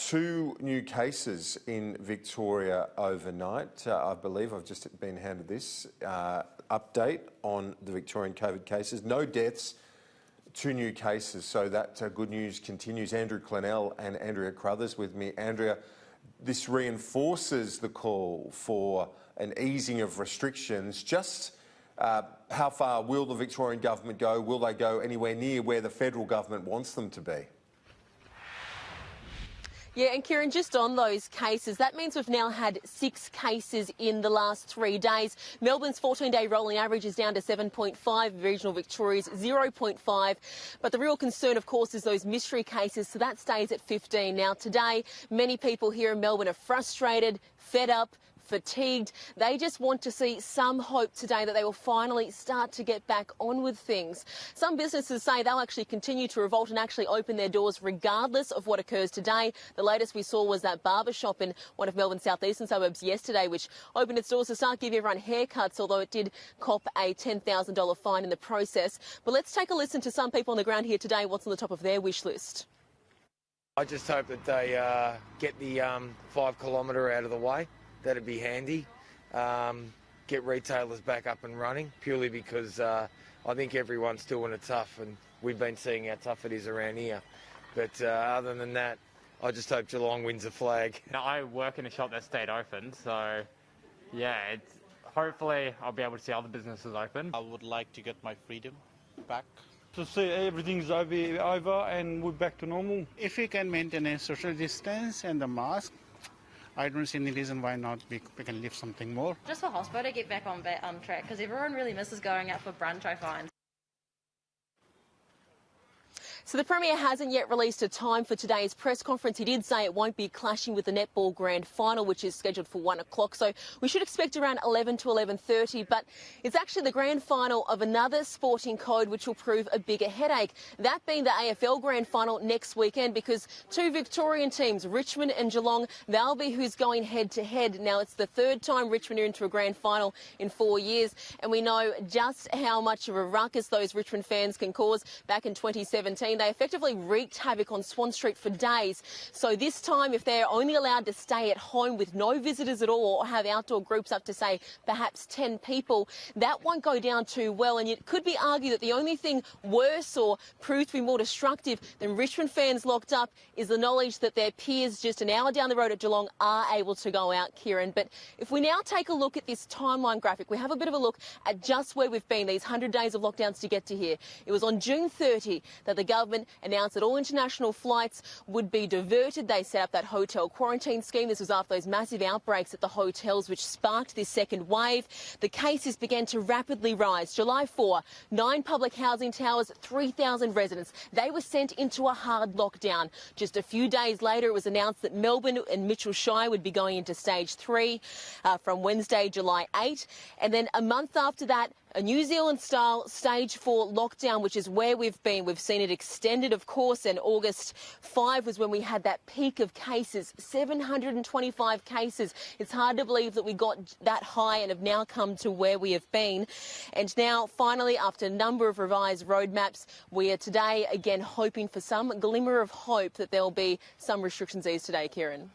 2 new cases in Victoria overnight. I believe I've just been handed this update on the Victorian COVID cases. No deaths, 2 new cases, so that good news continues. Andrew Clennell and Andrea Crothers with me. Andrea, this reinforces the call for an easing of restrictions. Just how far will the Victorian government go? Will they go anywhere near where the federal government wants them to be? Yeah, and Kieran, just on those cases, that means we've now had 6 cases in the last 3 days. Melbourne's 14-day rolling average is down to 7.5, regional Victoria's 0.5. But the real concern, of course, is those mystery cases, so that stays at 15. Now, today, many people here in Melbourne are frustrated, fed up, fatigued. They just want to see some hope today that they will finally start to get back on with things. Some businesses say they'll actually continue to revolt and actually open their doors regardless of what occurs today. The latest we saw was that barber shop in one of Melbourne's southeastern suburbs yesterday, which opened its doors to start giving everyone haircuts, although it did cop a $10,000 fine in the process. But let's take a listen to some people on the ground here today, what's on the top of their wish list. I just hope that they get the 5 kilometre out of the way. That'd be handy. Get retailers back up and running, purely because I think everyone's doing it tough, and we've been seeing how tough it is around here. But other than that, I just hope Geelong wins a flag. I work in a shop that stayed open, so yeah, hopefully I'll be able to see other businesses open. I would like to get my freedom back. To see everything's over and we're back to normal. If we can maintain a social distance and the mask, I don't see any reason why not we can live something more. Just for hospital to get back on track, because everyone really misses going out for brunch, I find. So the Premier hasn't yet released a time for today's press conference. He did say it won't be clashing with the netball grand final, which is scheduled for 1 o'clock. So we should expect around 11 to 11:30. But it's actually the grand final of another sporting code which will prove a bigger headache. That being the AFL grand final next weekend, because 2 Victorian teams, Richmond and Geelong, they'll be who's going head to head. Now, it's the 3rd time Richmond are into a grand final in 4 years. And we know just how much of a ruckus those Richmond fans can cause. Back in 2017, they effectively wreaked havoc on Swan Street for days. So this time, if they're only allowed to stay at home with no visitors at all, or have outdoor groups up to, say, perhaps 10 people, that won't go down too well. And it could be argued that the only thing worse or proved to be more destructive than Richmond fans locked up is the knowledge that their peers just an hour down the road at Geelong are able to go out, Kieran. But if we now take a look at this timeline graphic, we have a bit of a look at just where we've been, these 100 days of lockdowns to get to here. It was on June 30 that the government announced that all international flights would be diverted. They set up that hotel quarantine scheme. This was after those massive outbreaks at the hotels which sparked this second wave. The cases began to rapidly rise. July 4, 9 public housing towers, 3,000 residents. They were sent into a hard lockdown. Just a few days later, it was announced that Melbourne and Mitchell Shire would be going into stage 3 from Wednesday, July 8. And then a month after that, a New Zealand-style stage 4 lockdown, which is where we've been. We've seen it extended, of course, and August 5 was when we had that peak of cases, 725 cases. It's hard to believe that we got that high and have now come to where we have been. And now, finally, after a number of revised roadmaps, we are today again hoping for some glimmer of hope that there will be some restrictions eased today, Kieran.